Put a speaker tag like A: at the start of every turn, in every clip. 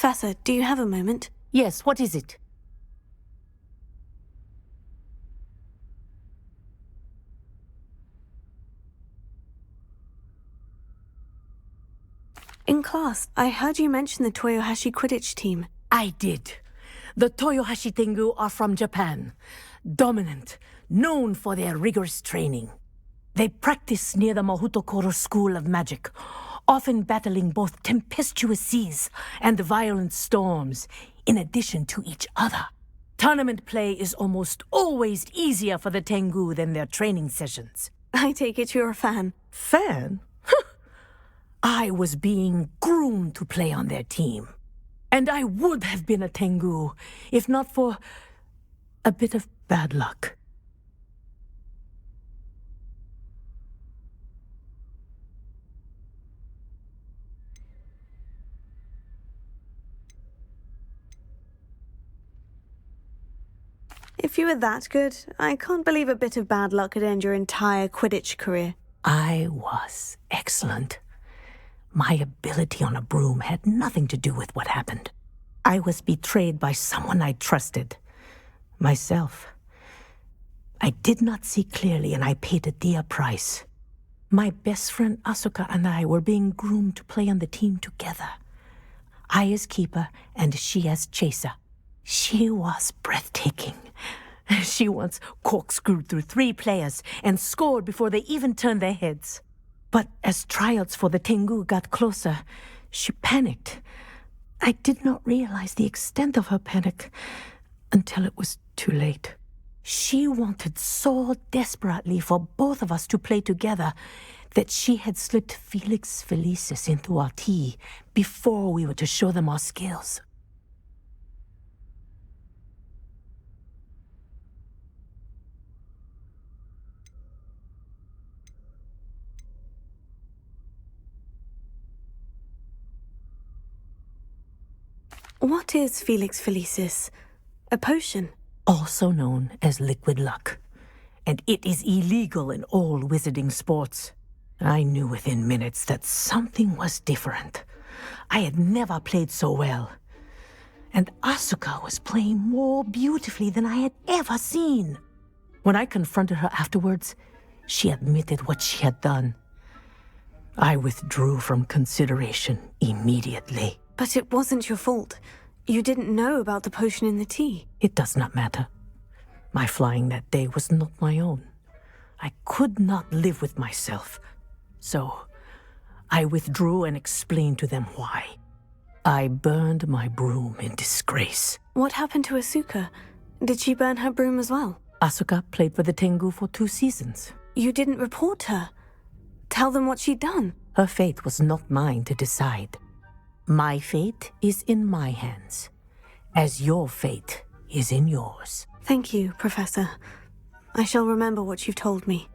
A: Professor, do you have a moment?
B: Yes, what is it?
A: In class, I heard you mention the Toyohashi Quidditch team.
B: I did. The Toyohashi Tengu are from Japan. Dominant, known for their rigorous training. They practice near the Mahutokoro School of Magic, often battling both tempestuous seas and violent storms, in addition to each other. Tournament play is almost always easier for the Tengu than their training sessions.
A: I take it you're a fan.
B: Fan? I was being groomed to play on their team. And I would have been a Tengu, if not for a bit of bad luck.
A: If you were that good, I can't believe a bit of bad luck could end your entire Quidditch career.
B: I was excellent. My ability on a broom had nothing to do with what happened. I was betrayed by someone I trusted. Myself. I did not see clearly, and I paid a dear price. My best friend Asuka and I were being groomed to play on the team together. I as keeper, and she as chaser. She was breathtaking. She once corkscrewed through 3 players and scored before they even turned their heads. But as tryouts for the Tengu got closer, she panicked. I did not realize the extent of her panic until it was too late. She wanted so desperately for both of us to play together that she had slipped Felix Felicis into our tea before we were to show them our skills.
A: What is Felix Felicis? A potion?
B: Also known as liquid luck. And it is illegal in all wizarding sports. I knew within minutes that something was different. I had never played so well. And Asuka was playing more beautifully than I had ever seen. When I confronted her afterwards, she admitted what she had done. I withdrew from consideration immediately.
A: But it wasn't your fault. You didn't know about the potion in the tea.
B: It does not matter. My flying that day was not my own. I could not live with myself. So, I withdrew and explained to them why. I burned my broom in disgrace.
A: What happened to Asuka? Did she burn her broom as well?
B: Asuka played for the Tengu for 2 seasons.
A: You didn't report her. Tell them what she'd done.
B: Her fate was not mine to decide. My fate is in my hands, as your fate is in yours.
A: Thank you, Professor. I shall remember what you've told me.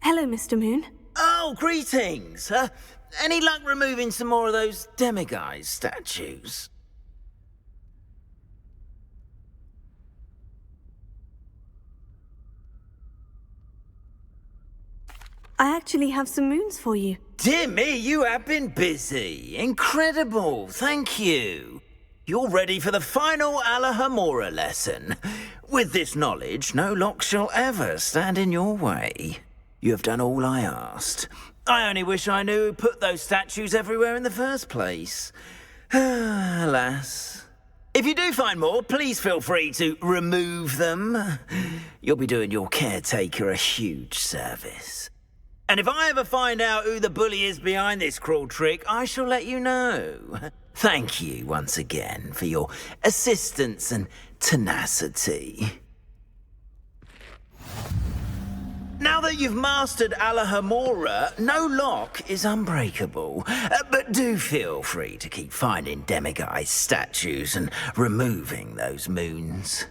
A: Hello, Mr. Moon.
C: Oh, greetings! Any luck removing some more of those demiguise statues?
A: I actually have some moons for you.
C: Dear me, you have been busy. Incredible, thank you. You're ready for the final Alahamora lesson. With this knowledge, no lock shall ever stand in your way. You have done all I asked. I only wish I knew who put those statues everywhere in the first place. Alas. If you do find more, please feel free to remove them. You'll be doing your caretaker a huge service. And if I ever find out who the bully is behind this cruel trick, I shall let you know. Thank you once again for your assistance and tenacity. Now that you've mastered Alahamora, no lock is unbreakable. But do feel free to keep finding demiguise statues and removing those moons.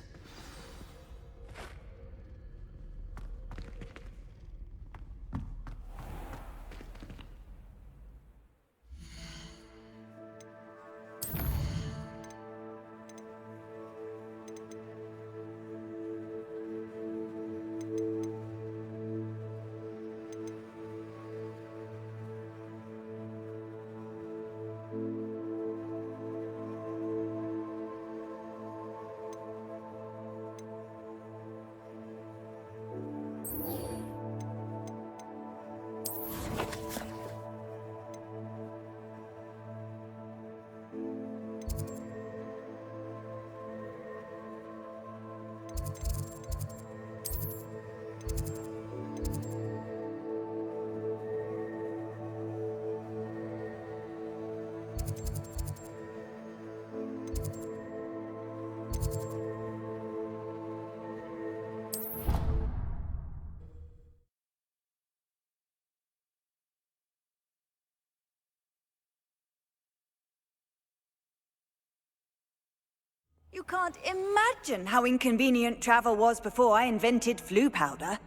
D: You can't imagine how inconvenient travel was before I invented flu powder.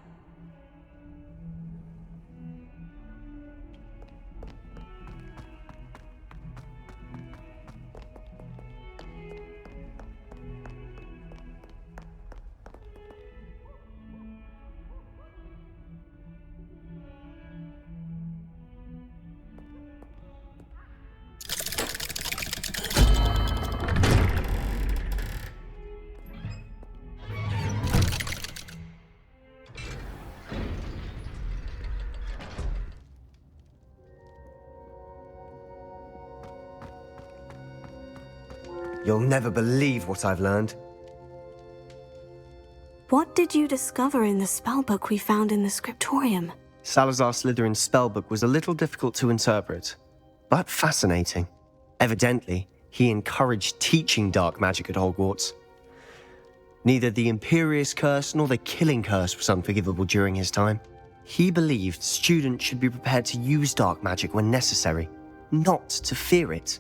E: You'll never believe what I've learned.
A: What did you discover in the spellbook we found in the scriptorium?
E: Salazar Slytherin's spellbook was a little difficult to interpret, but fascinating. Evidently, he encouraged teaching dark magic at Hogwarts. Neither the Imperious Curse nor the Killing Curse was unforgivable during his time. He believed students should be prepared to use dark magic when necessary, not to fear it.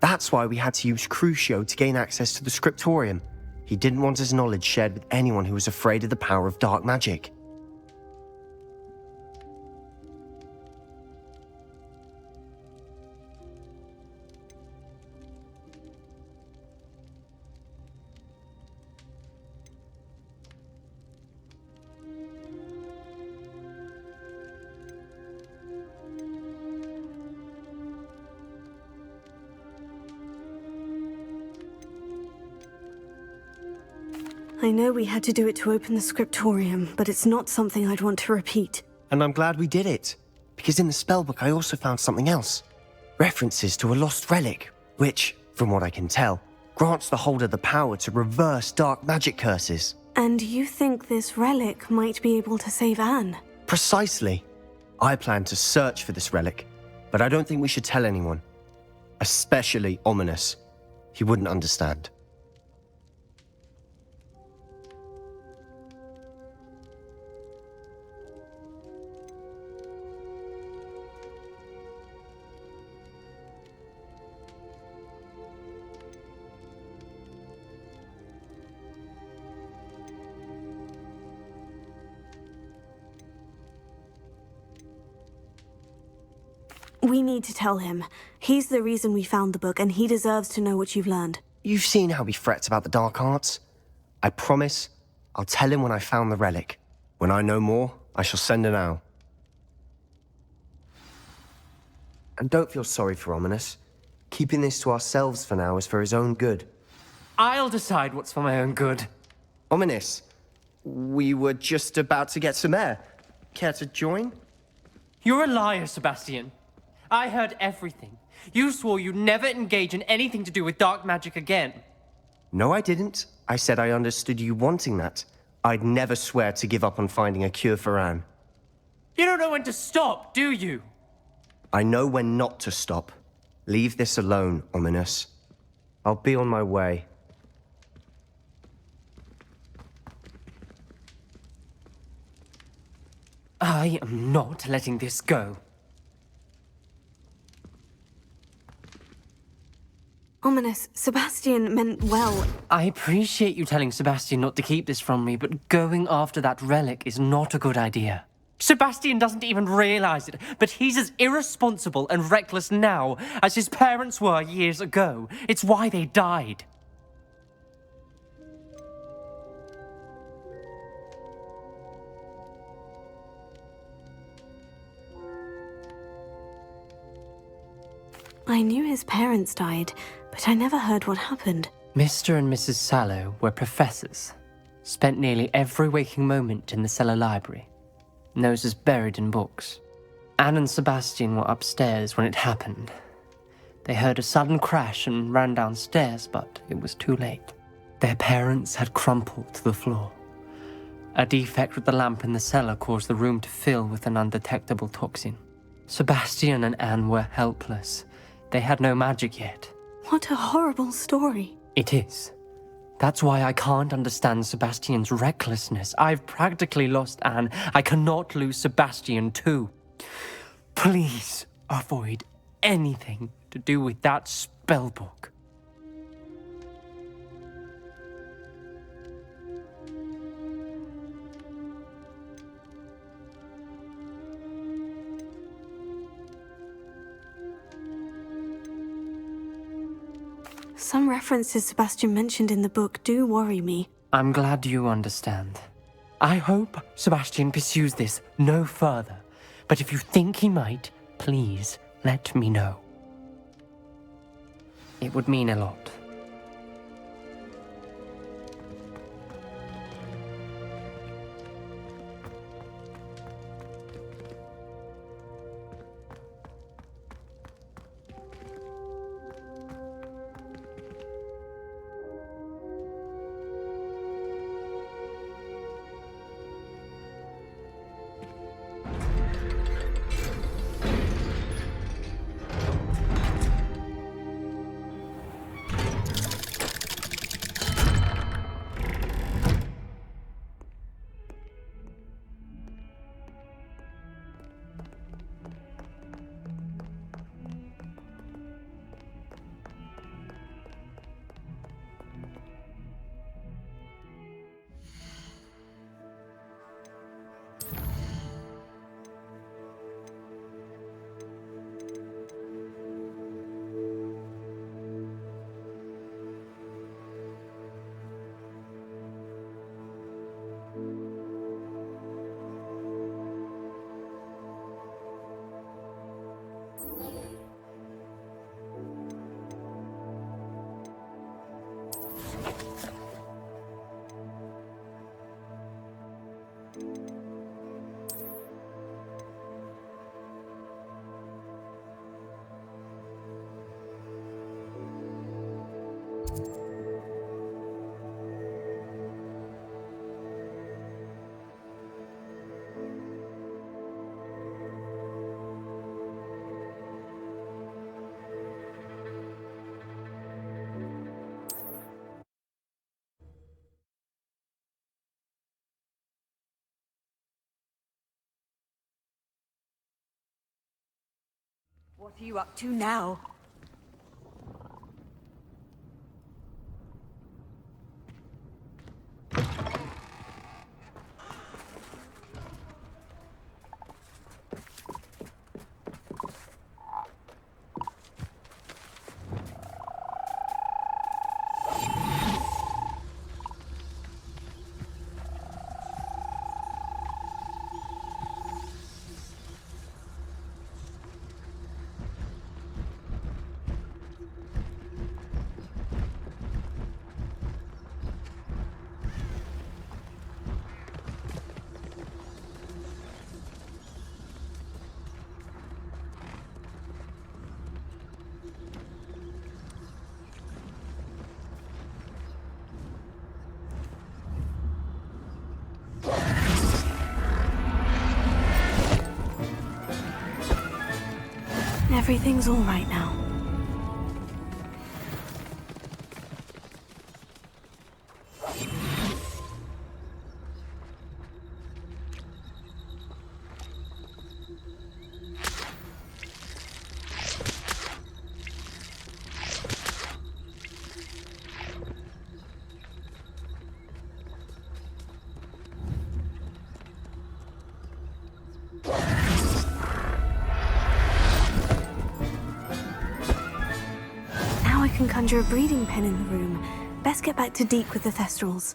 E: That's why we had to use Crucio to gain access to the scriptorium. He didn't want his knowledge shared with anyone who was afraid of the power of dark magic.
A: I know we had to do it to open the scriptorium, but it's not something I'd want to repeat.
E: And I'm glad we did it, because in the spellbook I also found something else. References to a lost relic, which, from what I can tell, grants the holder the power to reverse dark magic curses.
A: And you think this relic might be able to save Anne?
E: Precisely. I plan to search for this relic, but I don't think we should tell anyone. Especially Ominous. He wouldn't understand.
A: We need to tell him. He's the reason we found the book, and he deserves to know what you've learned.
E: You've seen how he frets about the dark arts. I promise I'll tell him when I found the relic. When I know more, I shall send an owl. And don't feel sorry for Ominous. Keeping this to ourselves for now is for his own good.
F: I'll decide what's for my own good.
E: Ominous, we were just about to get some air. Care to join?
F: You're a liar, Sebastian. I heard everything. You swore you'd never engage in anything to do with dark magic again.
E: No, I didn't. I said I understood you wanting that. I'd never swear to give up on finding a cure for Anne.
F: You don't know when to stop, do you?
E: I know when not to stop. Leave this alone, Ominous. I'll be on my way.
F: I am not letting this go.
A: Ominous, Sebastian meant well.
F: I appreciate you telling Sebastian not to keep this from me, but going after that relic is not a good idea. Sebastian doesn't even realize it, but he's as irresponsible and reckless now as his parents were years ago. It's why they died.
A: I knew his parents died, but I never heard what happened.
F: Mr. and Mrs. Sallow were professors. Spent nearly every waking moment in the cellar library. Noses buried in books. Anne and Sebastian were upstairs when it happened. They heard a sudden crash and ran downstairs, but it was too late. Their parents had crumpled to the floor. A defect with the lamp in the cellar caused the room to fill with an undetectable toxin. Sebastian and Anne were helpless. They had no magic yet.
A: What a horrible story.
F: It is. That's why I can't understand Sebastian's recklessness. I've practically lost Anne. I cannot lose Sebastian too. Please avoid anything to do with that spellbook.
A: Some references Sebastian mentioned in the book do worry me.
F: I'm glad you understand. I hope Sebastian pursues this no further. But if you think he might, please let me know. It would mean a lot.
D: What are you up to now?
A: Everything's all right now. Can conjure a breeding pen in the room. Best get back to Deke with the thestrals.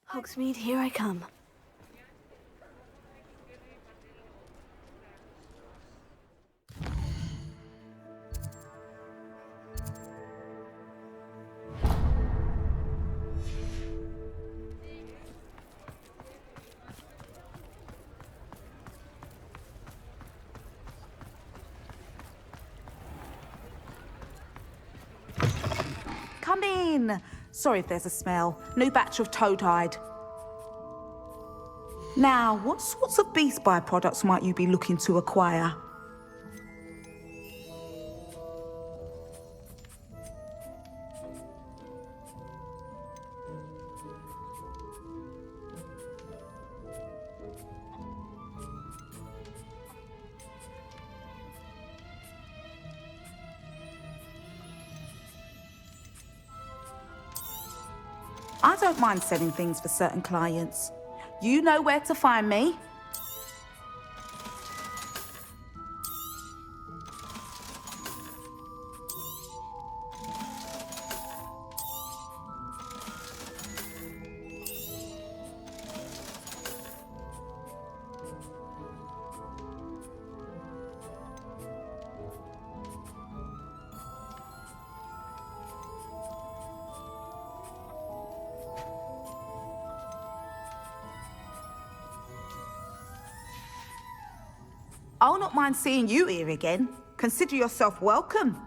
A: Hogsmeade, here I come.
G: Come in. Sorry if there's a smell. New batch of toad-hide. Now, what sorts of beast byproducts might you be looking to acquire? I don't mind selling things for certain clients. You know where to find me. I'll not mind seeing you here again. Consider yourself welcome.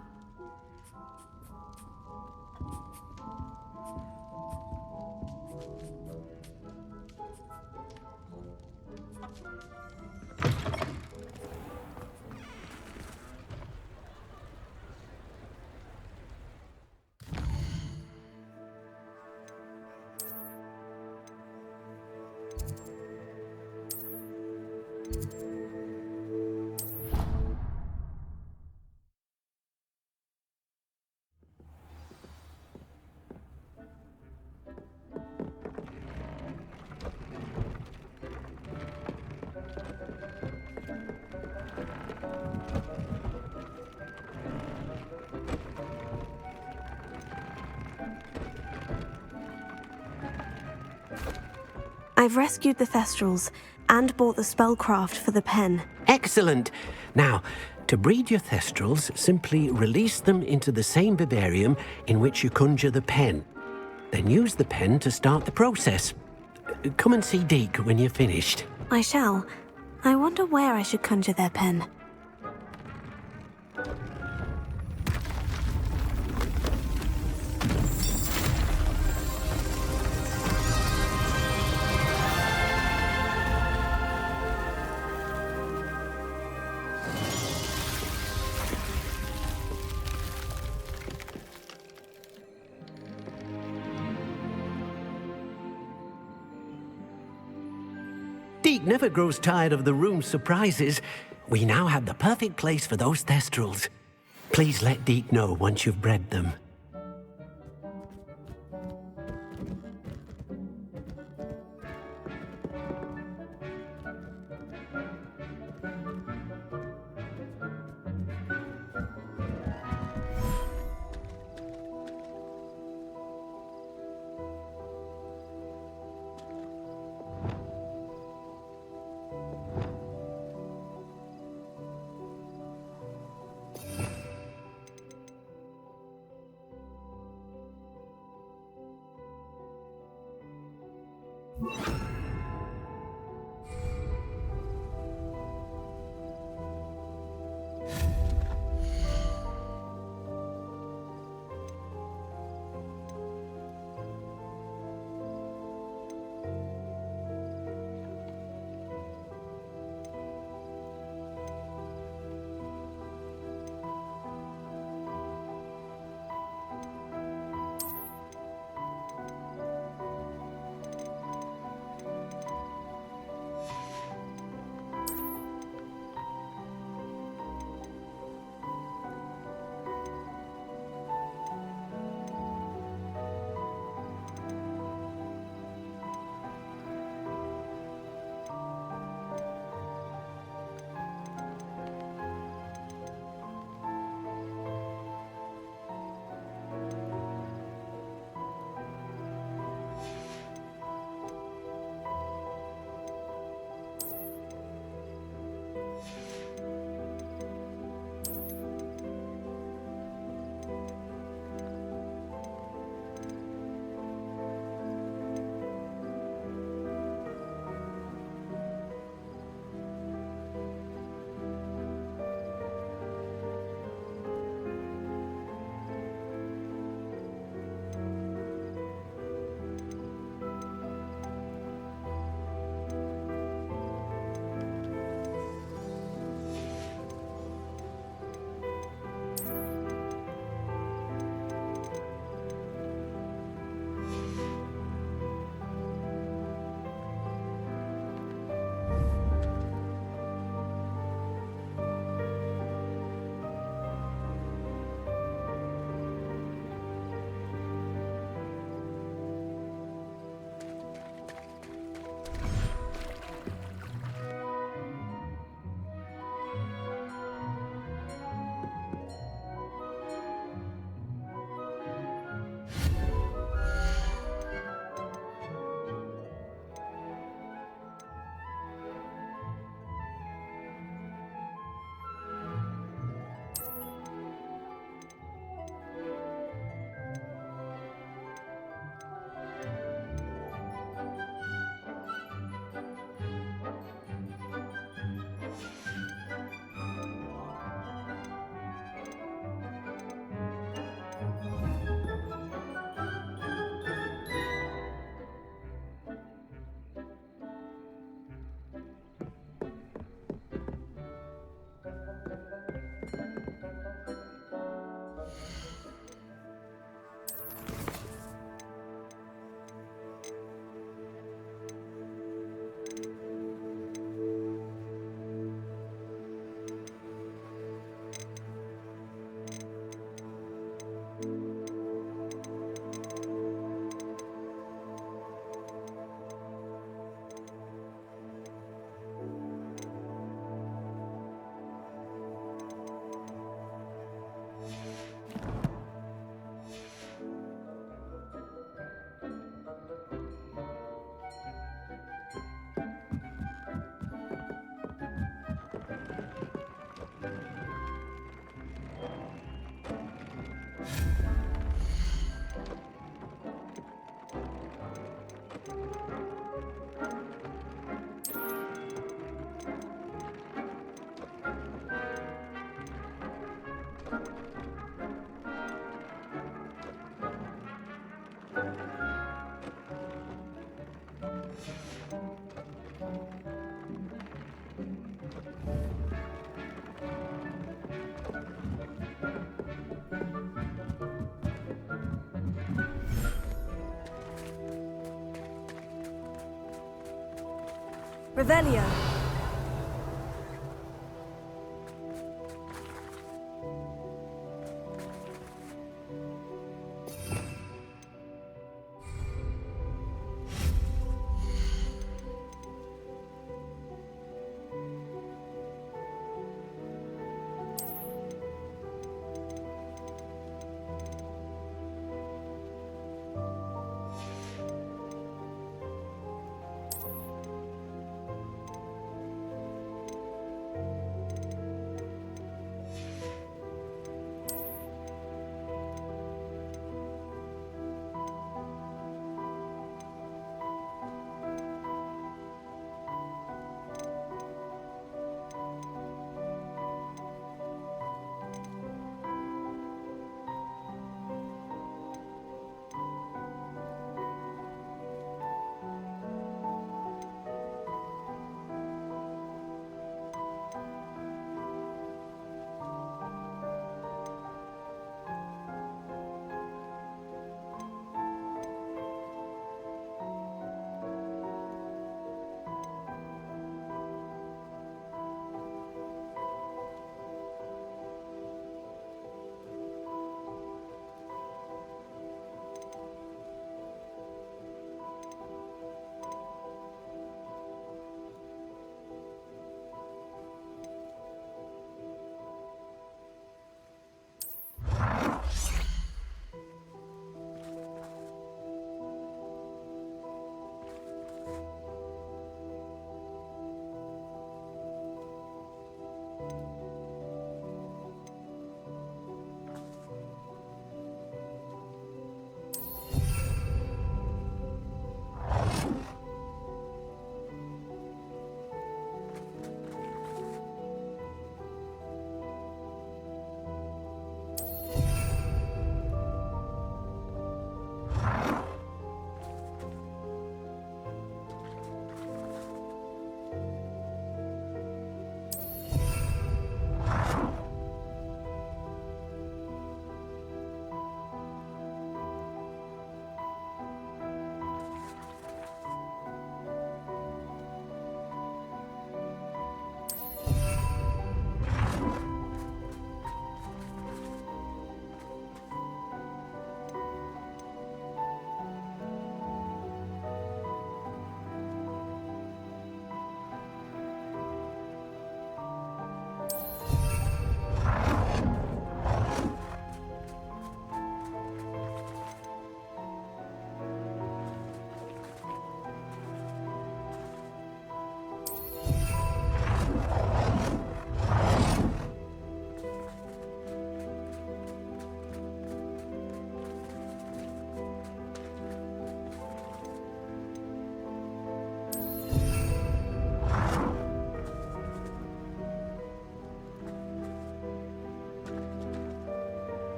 A: I've rescued the thestrals and bought the spellcraft for the pen.
H: Excellent. Now, to breed your thestrals, simply release them into the same vivarium in which you conjure the pen. Then use the pen to start the process. Come and see Deke when you're finished.
A: I shall. I wonder where I should conjure their pen.
H: Deke never grows tired of the room's surprises. We now have the perfect place for those thestrals. Please let Deke know once you've bred them.
A: Revelio.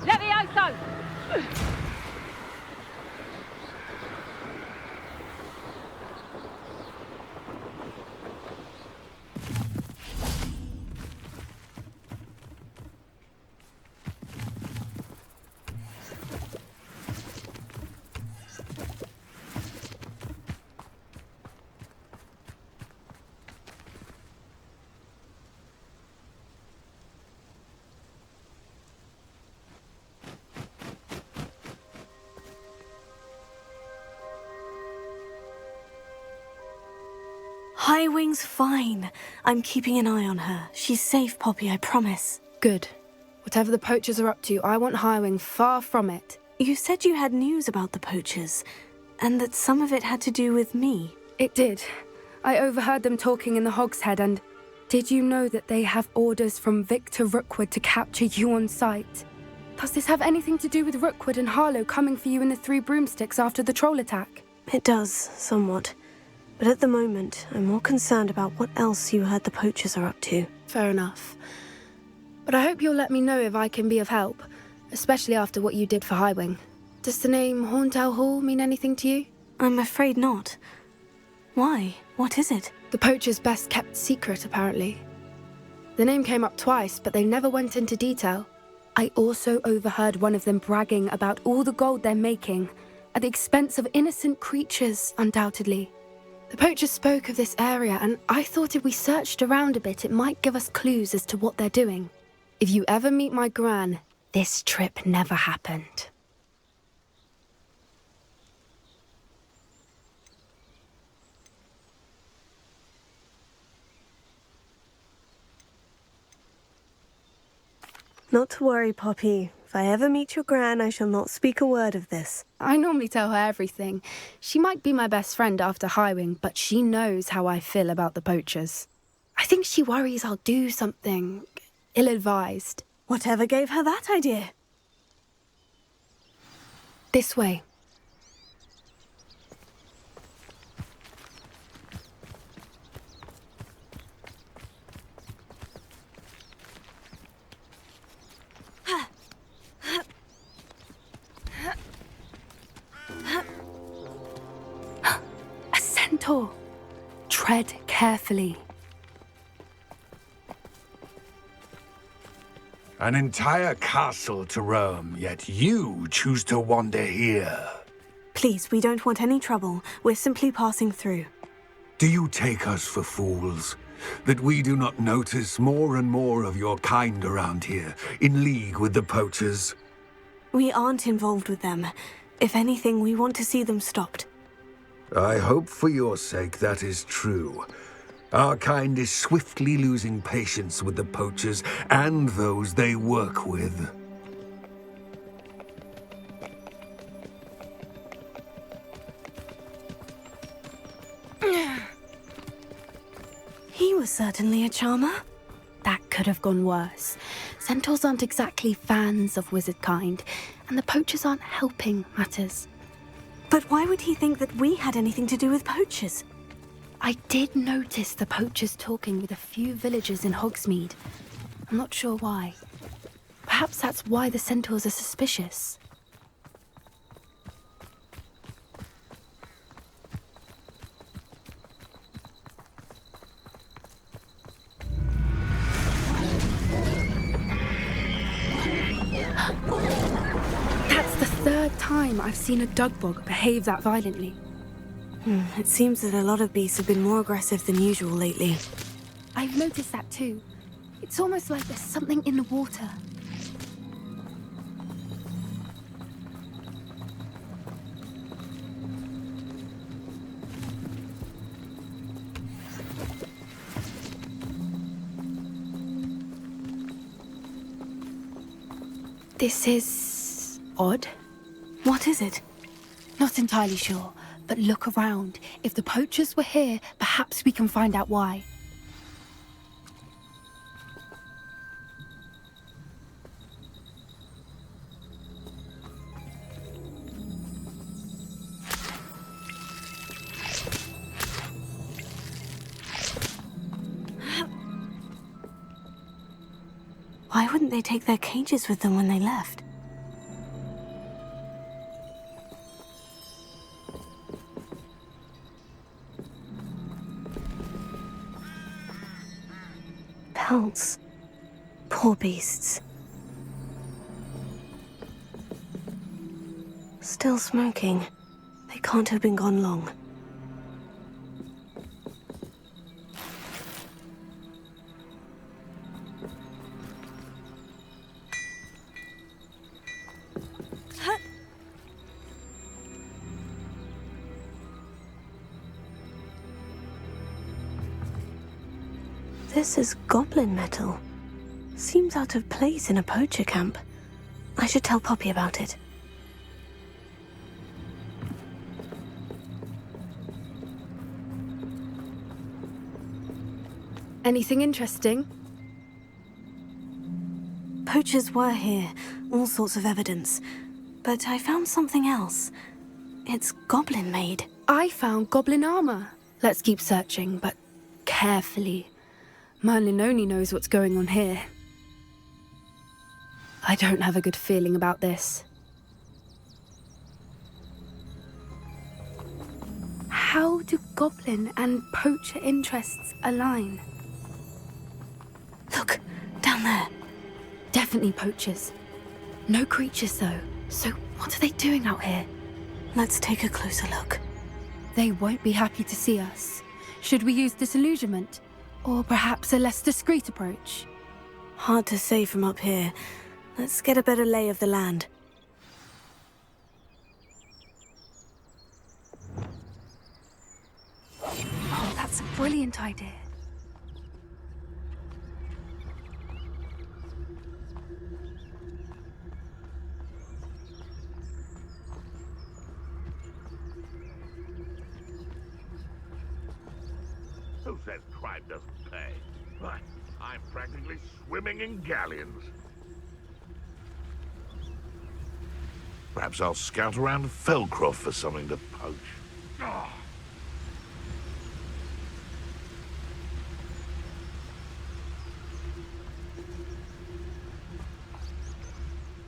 I: Levioso!
A: Highwing's fine. I'm keeping an eye on her. She's safe, Poppy, I promise.
J: Good. Whatever the poachers are up to, I want Highwing far from it.
A: You said you had news about the poachers, and that some of it had to do with me.
J: It did. I overheard them talking in the Hogshead, and did you know that they have orders from Victor Rookwood to capture you on sight? Does this have anything to do with Rookwood and Harlow coming for you in the Three Broomsticks after the troll attack?
A: It does, somewhat. But at the moment, I'm more concerned about what else you heard the poachers are up to.
J: Fair enough. But I hope you'll let me know if I can be of help, especially after what you did for Highwing. Does the name Horntail Hall mean anything to you?
A: I'm afraid not. Why? What is it?
J: The poachers' best kept secret, apparently. The name came up twice, but they never went into detail. I also overheard one of them bragging about all the gold they're making, at the expense of innocent creatures, undoubtedly. The poachers spoke of this area, and I thought if we searched around a bit, it might give us clues as to what they're doing. If you ever meet my gran, this trip never happened.
A: Not to worry, Poppy. If I ever meet your gran, I shall not speak a word of this.
J: I normally tell her everything. She might be my best friend after Highwing, but she knows how I feel about the poachers. I think she worries I'll do something ill-advised.
A: Whatever gave her that idea?
J: This way. A centaur. Tread carefully.
K: An entire castle to roam, yet you choose to wander here.
A: Please, we don't want any trouble. We're simply passing through.
K: Do you take us for fools? That we do not notice more and more of your kind around here, in league with the poachers?
A: We aren't involved with them. If anything, we want to see them stopped.
K: I hope for your sake that is true. Our kind is swiftly losing patience with the poachers and those they work with.
A: He was certainly a charmer.
J: That could have gone worse. Centaurs aren't exactly fans of wizard kind, and the poachers aren't helping matters.
A: But why would he think that we had anything to do with poachers?
J: I did notice the poachers talking with a few villagers in Hogsmeade. I'm not sure why. Perhaps that's why the centaurs are suspicious. That's the third time I've seen a dugbog behave that violently.
A: It seems that a lot of beasts have been more aggressive than usual lately.
J: I've noticed that too. It's almost like there's something in the water. This is odd.
A: What is it?
J: Not entirely sure, but look around. If the poachers were here, perhaps we can find out why.
A: Why wouldn't they take their cages with them when they left? Pelts. Poor beasts. Still smoking. They can't have been gone long. This is goblin metal. Seems out of place in a poacher camp. I should tell Poppy about it.
J: Anything interesting?
A: Poachers were here, all sorts of evidence. But I found something else. It's goblin-made.
J: I found goblin armor. Let's keep searching, but carefully. Merlin only knows what's going on here. I don't have a good feeling about this. How do goblin and poacher interests align?
A: Look, down there.
J: Definitely poachers. No creatures, though. So what are they doing out here?
A: Let's take a closer look.
J: They won't be happy to see us. Should we use disillusionment? Or perhaps a less discreet approach?
A: Hard to say from up here. Let's get a better lay of the land.
J: Oh, that's a brilliant idea.
L: Who says crime doesn't pay? But I'm practically swimming in galleons. Perhaps I'll scout around Felcroft for something to poach. Oh.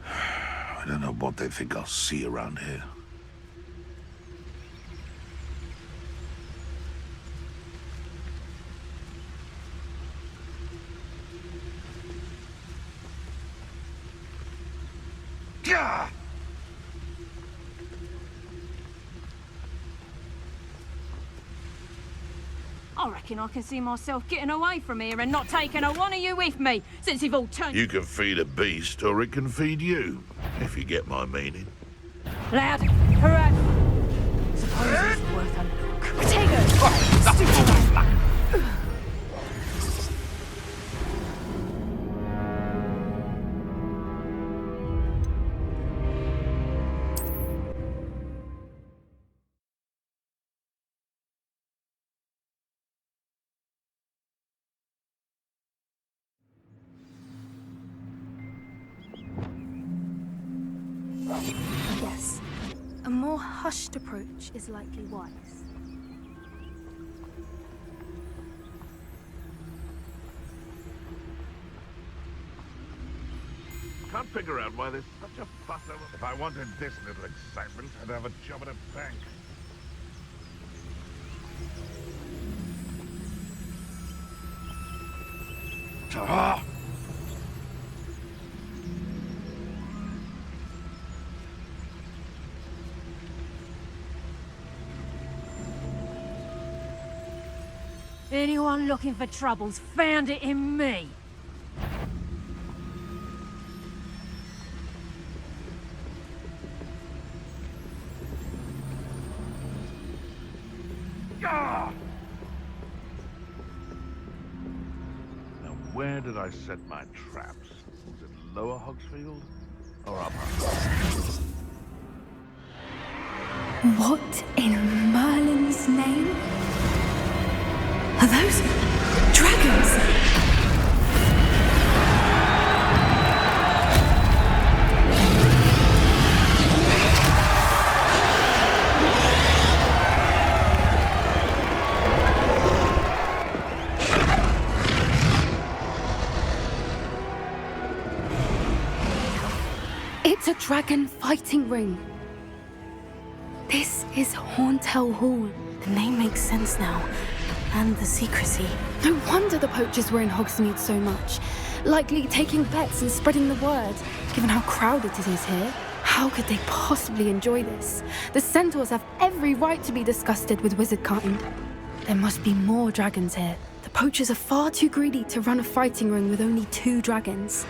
L: I don't know what they think I'll see around here. Gah!
I: I reckon I can see myself getting away from here and not taking a one of you with me, since you've all turned...
L: You can feed a beast, or it can feed you, if you get my meaning.
I: Loud, perhaps. Suppose it's worth a look. Potato! Stupid!
J: Yes. A more hushed approach is likely wise.
L: Can't figure out why there's such a fuss over... If I wanted this little excitement, I'd have a job at a bank. Ta-da!
I: Anyone looking for troubles found it in me.
L: Ah! Now, where did I set my traps? Was it Lower Hogsfield?
J: What in Merlin's name? Are those dragons? It's a dragon fighting ring. This is Horntail Hall.
A: The name makes sense now. And the secrecy.
J: No wonder the poachers were in Hogsmeade so much. Likely taking bets and spreading the word, given how crowded it is here. How could they possibly enjoy this? The centaurs have every right to be disgusted with wizardkind. There must be more dragons here. The poachers are far too greedy to run a fighting ring with only 2 dragons.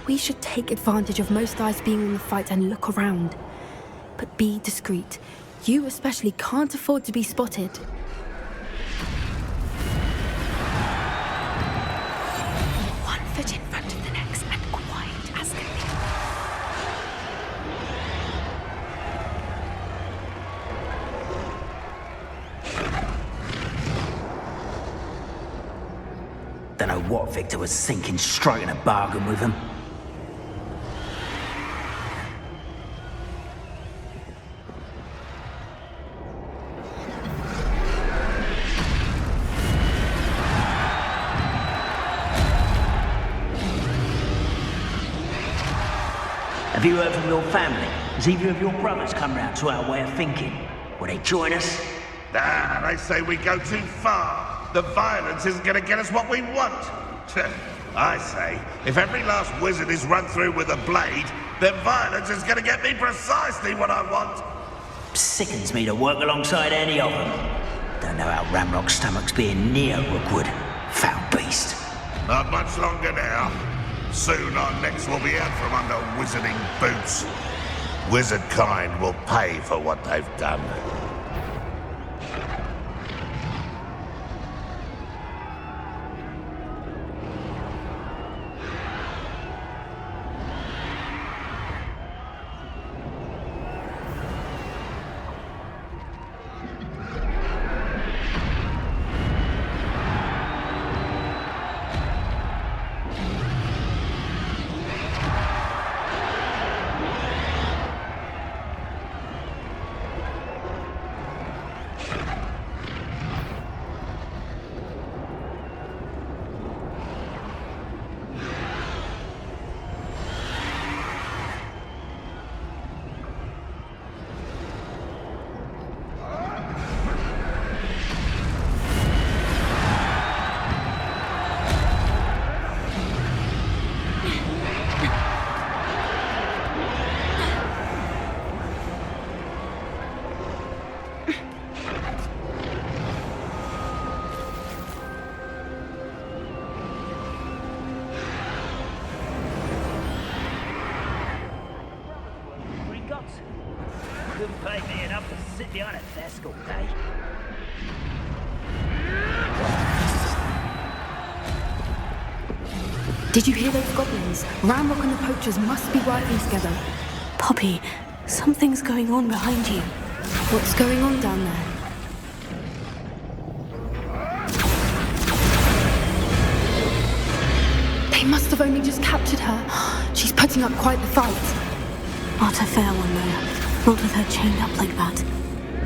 J: We should take advantage of most eyes being in the fight and look around. But be discreet. You especially can't afford to be spotted. One foot in front of the next and quiet as can be.
C: Don't know what Victor was thinking, striking a bargain with him. Have you heard from your family? Has either of your brothers come round to our way of thinking? Will they join us?
L: Nah, they say we go too far. The violence isn't going to get us what we want. I say, if every last wizard is run through with a blade, then violence is going to get me precisely what I want.
C: Sickens me to work alongside any of them. Don't know how Ramrock's stomach's being near Rookwood. Foul beast.
L: Not much longer now. Soon our necks will be out from under wizarding boots. Wizard kind will pay for what they've done.
C: Couldn't pay me enough to sit behind a desk all day.
J: Did you hear those goblins? Ramrock and the poachers must be working together.
A: Poppy, something's going on behind you.
J: What's going on down there? They must have only just captured her. She's putting up quite the fight.
A: Not a fair one, though. Not with her chained up like that.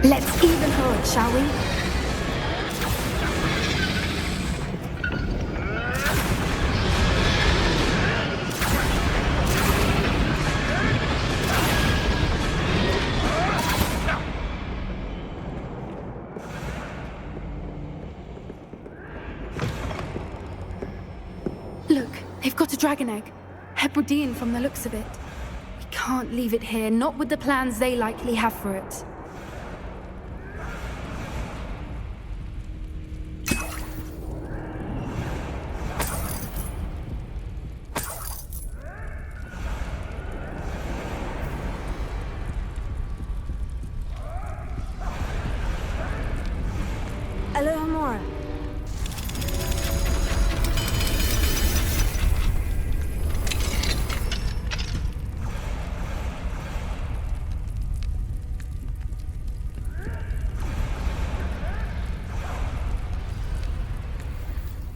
J: Let's even her up, shall we? Look, they've got a dragon egg. Hebridean from the looks of it. We can't leave it here, not with the plans they likely have for it.
D: Alohomora.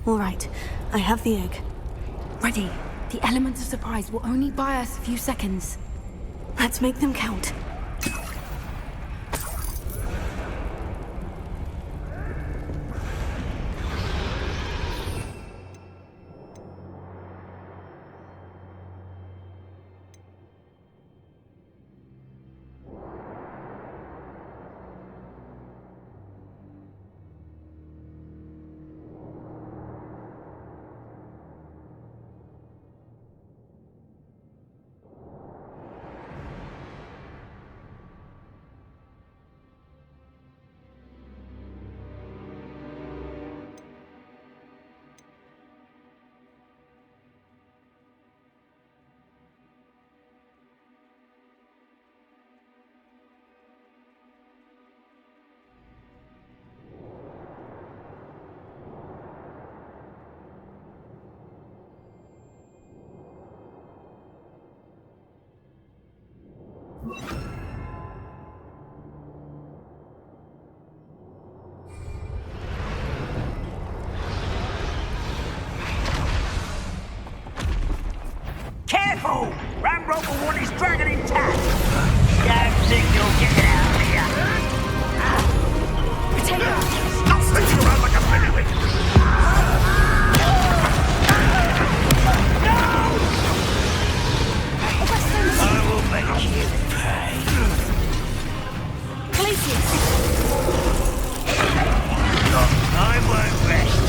A: All right, I have the egg.
J: Ready. The element of surprise will only buy us a few seconds.
A: Let's make them count.
C: Careful! Ramrock will want his dragon intact! Don't think you'll get it out of here!
L: Potato! Stop spinning around like a pennywig! I will make you pay!
I: Glacius!
C: I won't rest!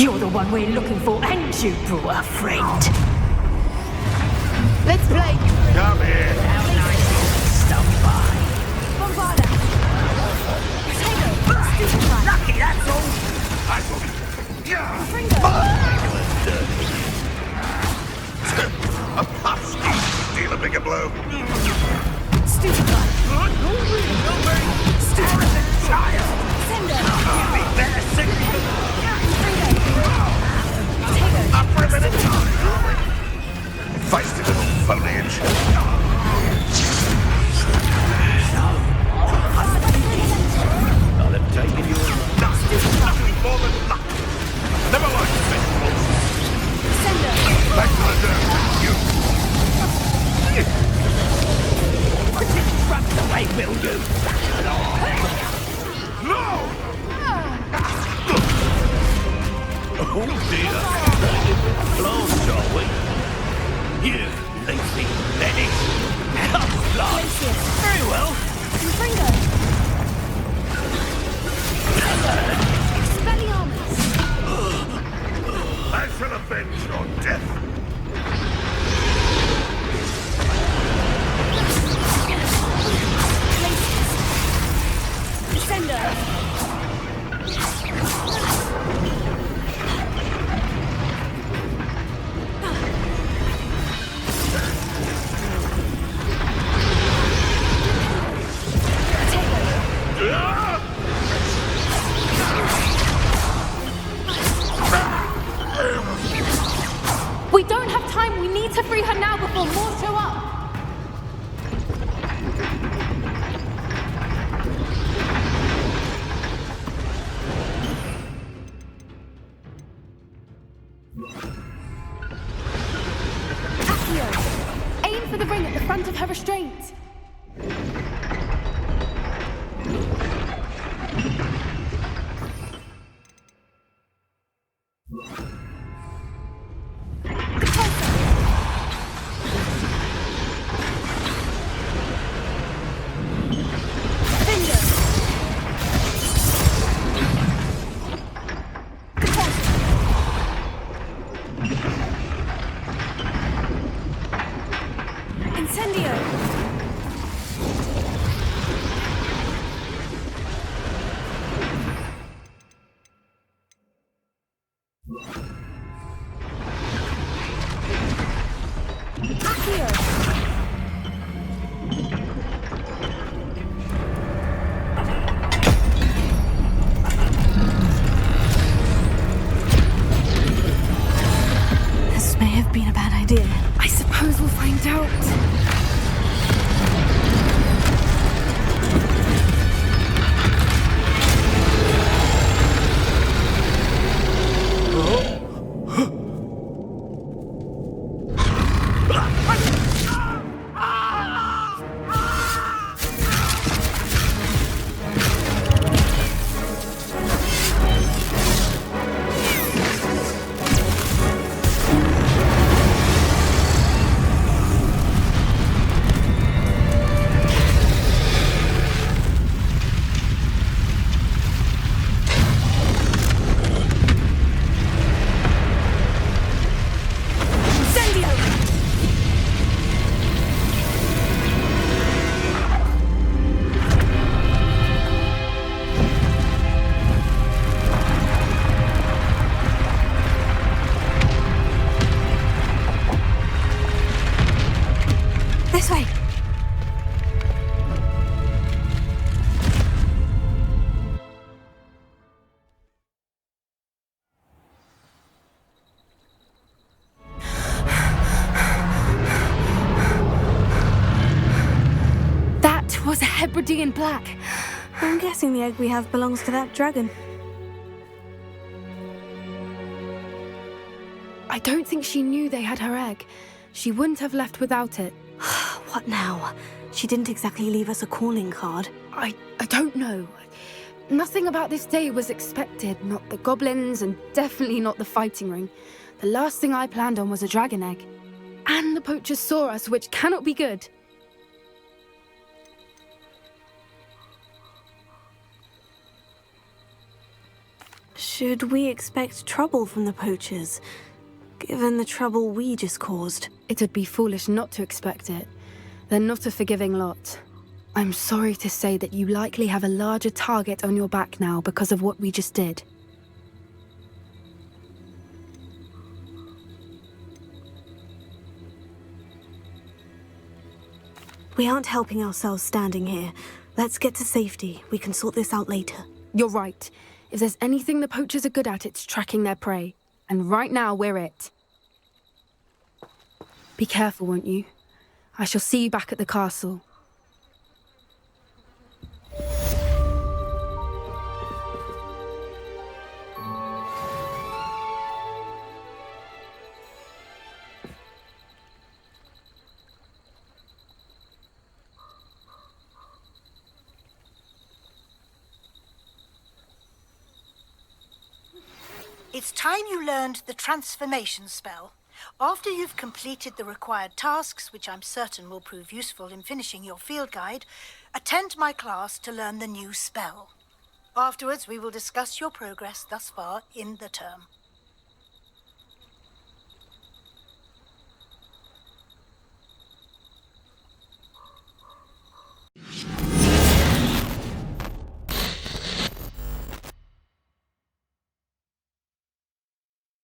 B: You're the one we're looking for, and you brought a friend.
I: Let's play.
L: Come here.
C: How nice stop by.
I: Bombarda. Potato. Stupefy.
C: Lucky, that's all.
L: I will.
I: Fringo.
L: A puff. Deal a bigger blow.
I: Stupefy.
L: Stupid child.
I: Sender.
C: You'd be better signal.
L: Up for a minute. Feisty little foliage. I'll have taken you. Nothing more than luck. Never liked festivals.
I: Sender.
L: Back to the dirt. You.
C: Put it runs away, will you?
L: No! Oh dear. Blow, shall we? You lazy menace. Come, fly. Very well.
I: Fringo. Expelliarmus.
L: I shall avenge your death.
I: Sender.
J: We don't have time. We need to free her now before more show up. for the ring at the front of her restraint. I suppose we'll find out. This way. That was a Hebridean black.
A: I'm guessing the egg we have belongs to that dragon.
J: I don't think she knew they had her egg. She wouldn't have left without it.
A: What now? She didn't exactly leave us a calling card.
J: I don't know. Nothing about this day was expected. Not the goblins, and definitely not the fighting ring. The last thing I planned on was a dragon egg. And the poachers saw us, which cannot be good.
A: Should we expect trouble from the poachers, given the trouble we just caused?
J: It would be foolish not to expect it. They're not a forgiving lot. I'm sorry to say that you likely have a larger target on your back now because of what we just did.
A: We aren't helping ourselves standing here. Let's get to safety. We can sort this out later.
J: You're right. If there's anything the poachers are good at, it's tracking their prey. And right now, we're it. Be careful, won't you? I shall see you back at the castle.
M: It's time you learned the transformation spell. After you've completed the required tasks, which I'm certain will prove useful in finishing your field guide, attend my class to learn the new spell. Afterwards, we will discuss your progress thus far in the term.